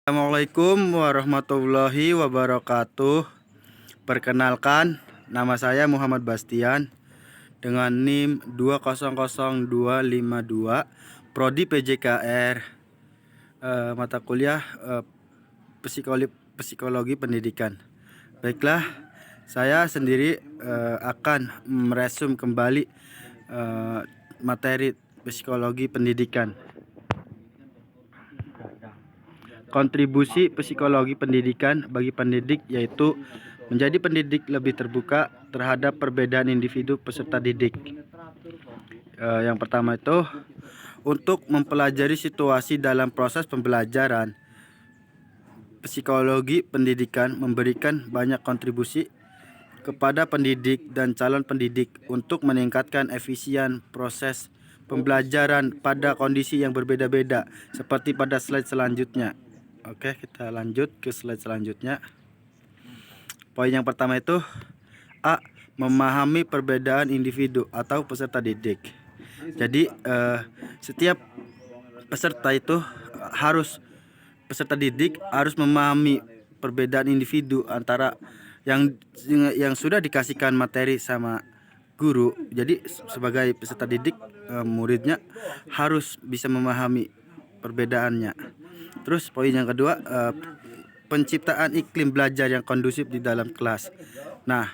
Assalamualaikum warahmatullahi wabarakatuh. Perkenalkan, nama saya Muhammad Bastian dengan NIM 2000252, Prodi PJKR, mata kuliah psikologi pendidikan. Baiklah, saya sendiri akan meresum kembali materi psikologi pendidikan. Kontribusi psikologi pendidikan bagi pendidik yaitu menjadi pendidik lebih terbuka terhadap perbedaan individu peserta didik. Yang pertama itu untuk mempelajari situasi dalam proses pembelajaran. Psikologi pendidikan memberikan banyak kontribusi kepada pendidik dan calon pendidik untuk meningkatkan efisien proses pembelajaran pada kondisi yang berbeda-beda seperti pada slide selanjutnya. Oke, kita lanjut ke slide selanjutnya. Poin yang pertama itu A. Memahami perbedaan individu atau peserta didik. Jadi setiap peserta didik harus memahami perbedaan individu antara yang sudah dikasihkan materi sama guru. Jadi sebagai peserta didik, muridnya harus bisa memahami perbedaannya. Terus poin yang kedua, penciptaan iklim belajar yang kondusif di dalam kelas. Nah,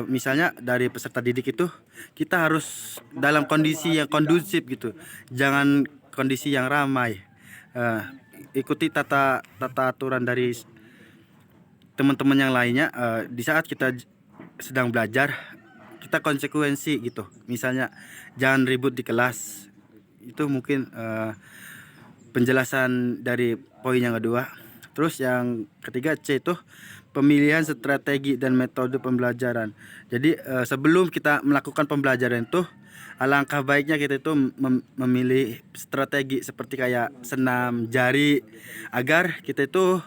misalnya dari peserta didik itu kita harus dalam kondisi yang kondusif gitu, jangan kondisi yang ramai. Ikuti tata aturan dari teman-teman yang lainnya. Di saat kita sedang belajar, kita konsekuensi gitu. Misalnya jangan ribut di kelas. Itu mungkin penjelasan dari poin yang kedua. Terus yang ketiga C itu pemilihan strategi dan metode pembelajaran. Jadi sebelum kita melakukan pembelajaran itu, alangkah baiknya kita itu memilih strategi seperti kayak senam jari, agar kita itu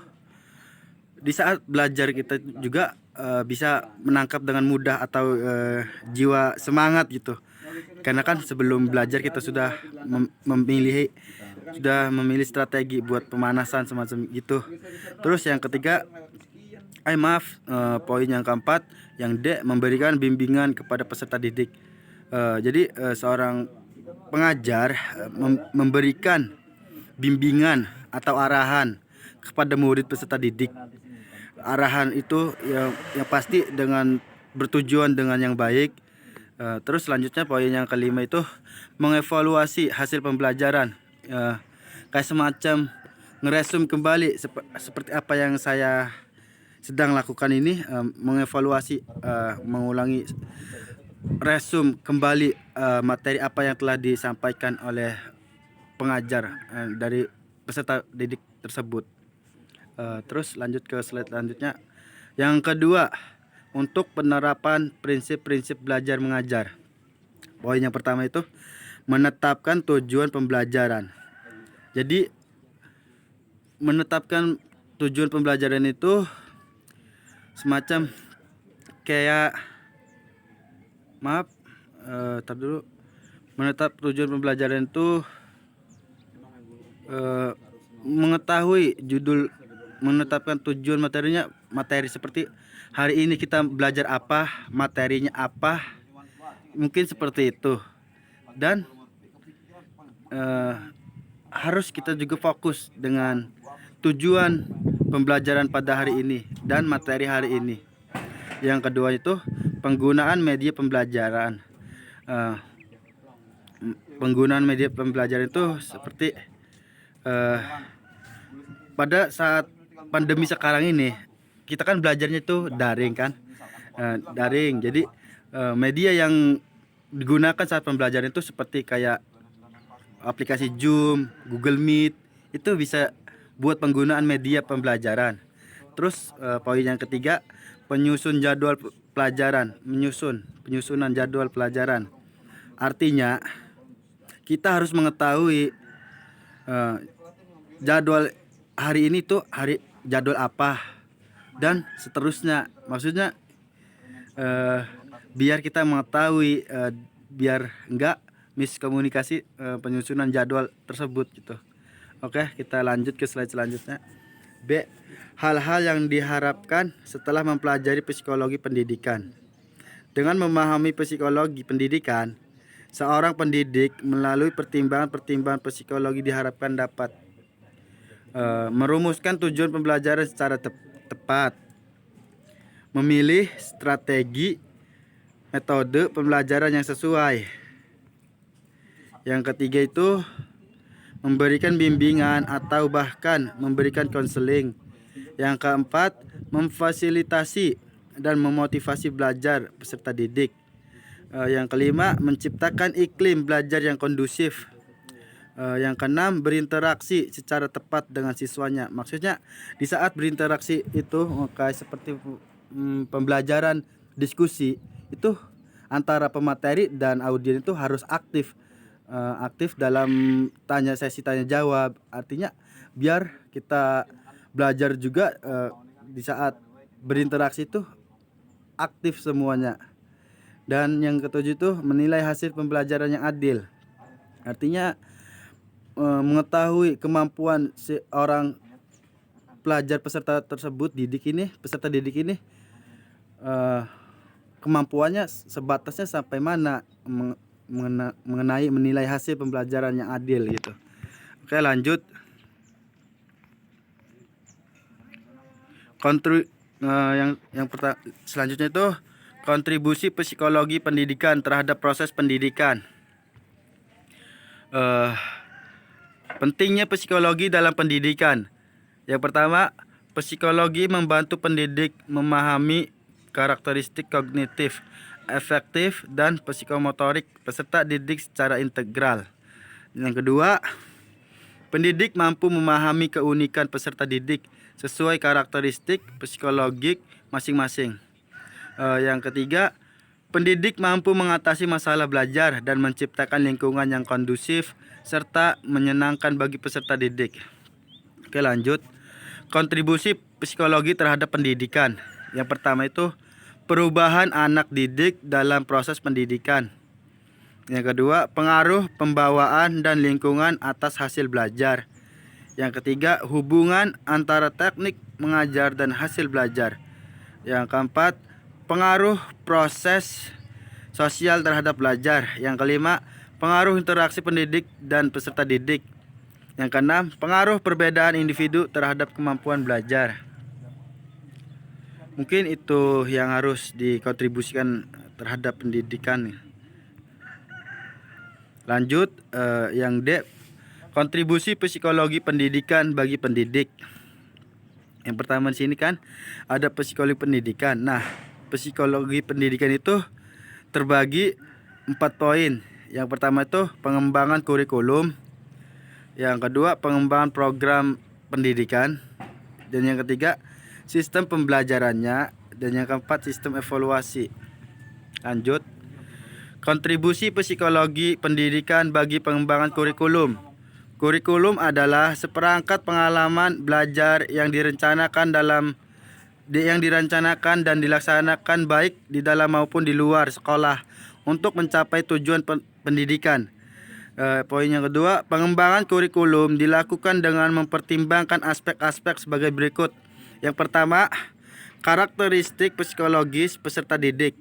di saat belajar kita juga bisa menangkap dengan mudah atau jiwa semangat gitu. Karena kan sebelum belajar kita sudah memilih strategi buat pemanasan semacam gitu. Terus yang ketiga, poin yang keempat, yang D, memberikan bimbingan kepada peserta didik. Jadi seorang pengajar memberikan bimbingan atau arahan kepada murid peserta didik. Arahan itu yang pasti dengan bertujuan dengan yang baik. Terus selanjutnya poin yang kelima itu mengevaluasi hasil pembelajaran. Kayak semacam ngeresum kembali seperti apa yang saya sedang lakukan ini, mengevaluasi, mengulangi resum kembali materi apa yang telah disampaikan oleh pengajar dari peserta didik tersebut. Terus lanjut ke slide selanjutnya. Yang kedua, untuk penerapan prinsip-prinsip belajar mengajar. Poin yang pertama itu menetapkan tujuan pembelajaran. Jadi menetapkan tujuan pembelajaran itu semacam kayak menetap tujuan pembelajaran itu mengetahui judul, menetapkan tujuan materinya, materi seperti hari ini kita belajar apa, materinya apa, mungkin seperti itu. Dan harus kita juga fokus dengan tujuan pembelajaran pada hari ini dan materi hari ini. Yang kedua itu penggunaan media pembelajaran. Penggunaan media pembelajaran itu seperti pada saat pandemi sekarang ini, kita kan belajarnya itu daring kan, daring. Jadi media yang digunakan saat pembelajaran itu seperti kayak aplikasi Zoom, Google Meet, itu bisa buat penggunaan media pembelajaran. Terus poin yang ketiga, penyusun jadwal pelajaran, penyusunan jadwal pelajaran. Artinya kita harus mengetahui jadwal hari ini tuh jadwal apa dan seterusnya. Maksudnya biar kita mengetahui, biar enggak miskomunikasi penyusunan jadwal tersebut gitu. Oke, kita lanjut ke slide selanjutnya. B. Hal-hal yang diharapkan setelah mempelajari psikologi pendidikan. Dengan memahami psikologi pendidikan, seorang pendidik melalui pertimbangan-pertimbangan psikologi diharapkan dapat merumuskan tujuan pembelajaran secara tepat, memilih strategi metode pembelajaran yang sesuai. Yang ketiga itu memberikan bimbingan atau bahkan memberikan konseling. Yang keempat, memfasilitasi dan memotivasi belajar peserta didik. Yang kelima, menciptakan iklim belajar yang kondusif. Yang keenam, berinteraksi secara tepat dengan siswanya. Maksudnya di saat berinteraksi itu kayak seperti pembelajaran diskusi itu antara pemateri dan audien itu harus aktif. Aktif dalam sesi tanya jawab. Artinya biar kita belajar juga di saat berinteraksi itu aktif semuanya. Dan yang ketujuh itu menilai hasil pembelajaran yang adil. Artinya mengetahui kemampuan seorang pelajar peserta didik ini kemampuannya sebatasnya sampai mana mengenai menilai hasil pembelajaran yang adil gitu. Oke, lanjut. Selanjutnya itu kontribusi psikologi pendidikan terhadap proses pendidikan. Pentingnya psikologi dalam pendidikan. Yang pertama, psikologi membantu pendidik memahami karakteristik kognitif, afektif, dan psikomotorik peserta didik secara integral. Yang kedua, pendidik mampu memahami keunikan peserta didik sesuai karakteristik psikologik masing-masing. Yang ketiga, pendidik mampu mengatasi masalah belajar dan menciptakan lingkungan yang kondusif serta menyenangkan bagi peserta didik. Oke, lanjut. Kontribusi psikologi terhadap pendidikan. Yang pertama itu perubahan anak didik dalam proses pendidikan. Yang kedua, pengaruh pembawaan dan lingkungan atas hasil belajar. Yang ketiga, hubungan antara teknik mengajar dan hasil belajar. Yang keempat, pengaruh proses sosial terhadap belajar. Yang kelima, pengaruh interaksi pendidik dan peserta didik. Yang keenam, pengaruh perbedaan individu terhadap kemampuan belajar. Mungkin itu yang harus dikontribusikan terhadap pendidikan. Lanjut, yang D, kontribusi psikologi pendidikan bagi pendidik. Yang pertama di sini kan ada psikologi pendidikan. Nah, psikologi pendidikan itu terbagi 4 poin. Yang pertama itu pengembangan kurikulum. Yang kedua, pengembangan program pendidikan. Dan yang ketiga, sistem pembelajarannya. Dan yang keempat, sistem evaluasi. Lanjut. Kontribusi psikologi pendidikan bagi pengembangan kurikulum. Kurikulum adalah seperangkat pengalaman belajar yang direncanakan dan dilaksanakan baik di dalam maupun di luar sekolah untuk mencapai tujuan pendidikan. Poin yang kedua, pengembangan kurikulum dilakukan dengan mempertimbangkan aspek-aspek sebagai berikut. Yang pertama, karakteristik psikologis peserta didik.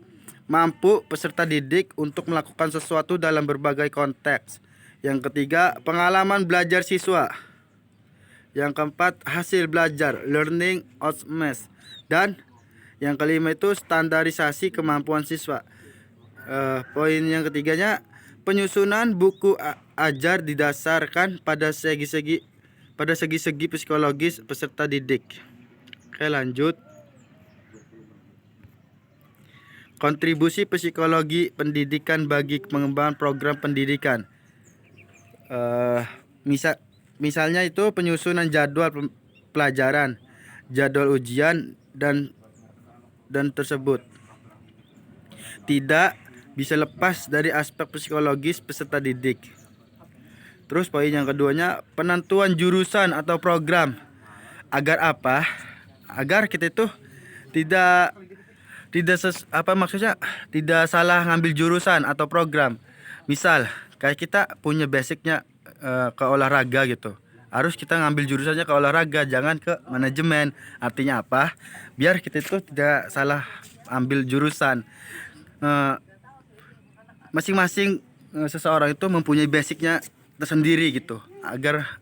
Mampu peserta didik untuk melakukan sesuatu dalam berbagai konteks. Yang ketiga, pengalaman belajar siswa. Yang keempat, hasil belajar, learning outcomes. Dan yang kelima itu standarisasi kemampuan siswa. Poin yang ketiganya, penyusunan buku ajar didasarkan pada segi-segi psikologis peserta didik. Oke, lanjut. Kontribusi psikologi pendidikan bagi pengembangan program pendidikan. Misalnya itu penyusunan jadwal pelajaran, jadwal ujian dan tersebut tidak bisa lepas dari aspek psikologis peserta didik. Terus poin yang keduanya, penentuan jurusan atau program. Agar apa? Agar kita itu tidak salah ngambil jurusan atau program. Misal kayak kita punya basicnya ke olahraga gitu, harus kita ngambil jurusannya ke olahraga, jangan ke manajemen. Artinya apa? Biar kita itu tidak salah ambil jurusan. Masing-masing seseorang itu mempunyai basicnya tersendiri gitu, agar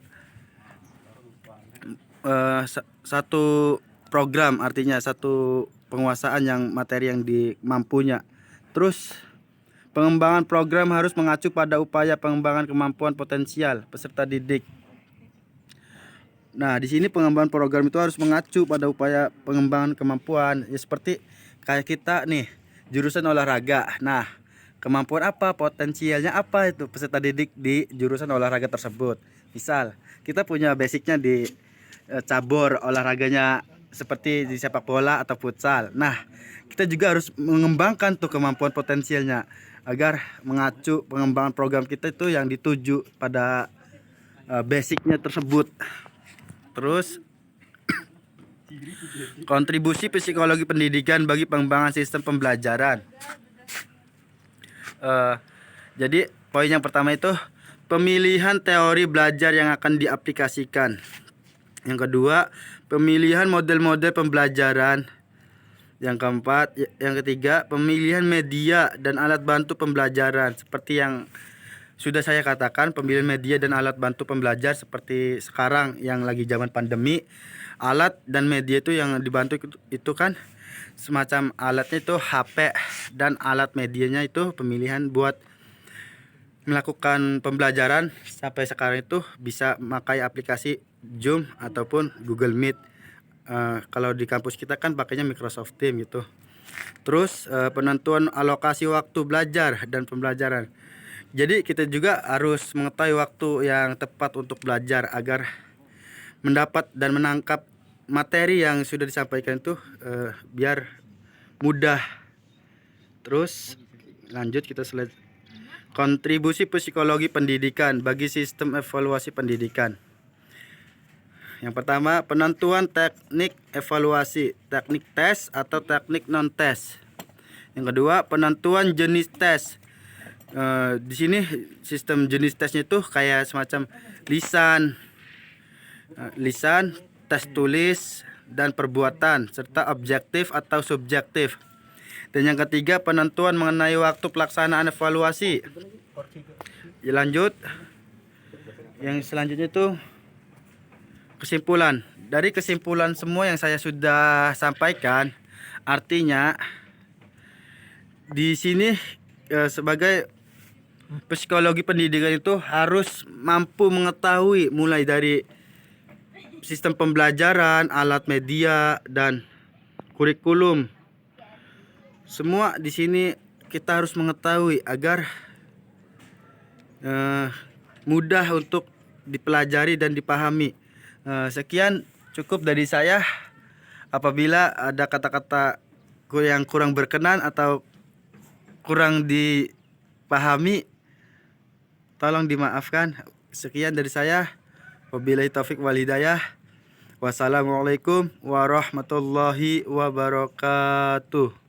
satu program, artinya satu penguasaan yang materi yang dimampunya. Terus pengembangan program harus mengacu pada upaya pengembangan kemampuan potensial peserta didik. Nah, di sini pengembangan program itu harus mengacu pada upaya pengembangan kemampuan. Ya seperti kayak kita nih, jurusan olahraga. Nah, kemampuan apa, potensialnya apa itu peserta didik di jurusan olahraga tersebut. Misal, kita punya basicnya di cabur olahraganya seperti di sepak bola atau futsal. Nah, kita juga harus mengembangkan tuh kemampuan potensialnya agar mengacu pengembangan program kita itu yang dituju pada basicnya tersebut. Terus kontribusi psikologi pendidikan bagi pengembangan sistem pembelajaran. Jadi poin yang pertama itu pemilihan teori belajar yang akan diaplikasikan. Yang kedua, pemilihan model-model pembelajaran. Yang keempat, yang ketiga, pemilihan media dan alat bantu pembelajaran. Seperti yang sudah saya katakan, pemilihan media dan alat bantu pembelajar seperti sekarang yang lagi zaman pandemi. Alat dan media itu yang dibantu itu kan semacam alatnya itu HP, dan alat medianya itu pemilihan buat melakukan pembelajaran. Sampai sekarang itu bisa memakai aplikasi Zoom ataupun Google Meet. Kalau di kampus kita kan pakainya Microsoft Teams gitu. Terus penentuan alokasi waktu belajar dan pembelajaran. Jadi kita juga harus mengetahui waktu yang tepat untuk belajar agar mendapat dan menangkap materi yang sudah disampaikan itu biar mudah. Terus lanjut kita slide. Kontribusi psikologi pendidikan bagi sistem evaluasi pendidikan. Yang pertama, penentuan teknik evaluasi, teknik tes atau teknik non tes. Yang kedua, penentuan jenis tes. Di sini sistem jenis tesnya itu kayak semacam lisan, tes tulis, dan perbuatan, serta objektif atau subjektif. Dan yang ketiga, penentuan mengenai waktu pelaksanaan evaluasi. Lanjut, yang selanjutnya itu kesimpulan. Dari kesimpulan semua yang saya sudah sampaikan, artinya di sini sebagai psikologi pendidikan itu harus mampu mengetahui mulai dari sistem pembelajaran, alat media, dan kurikulum. Semua di sini kita harus mengetahui agar mudah untuk dipelajari dan dipahami. Sekian cukup dari saya. Apabila ada kata-kata yang kurang berkenan atau kurang dipahami, tolong dimaafkan. Sekian dari saya. Wabillahi taufik wal hidayah. Wassalamualaikum warahmatullahi wabarakatuh.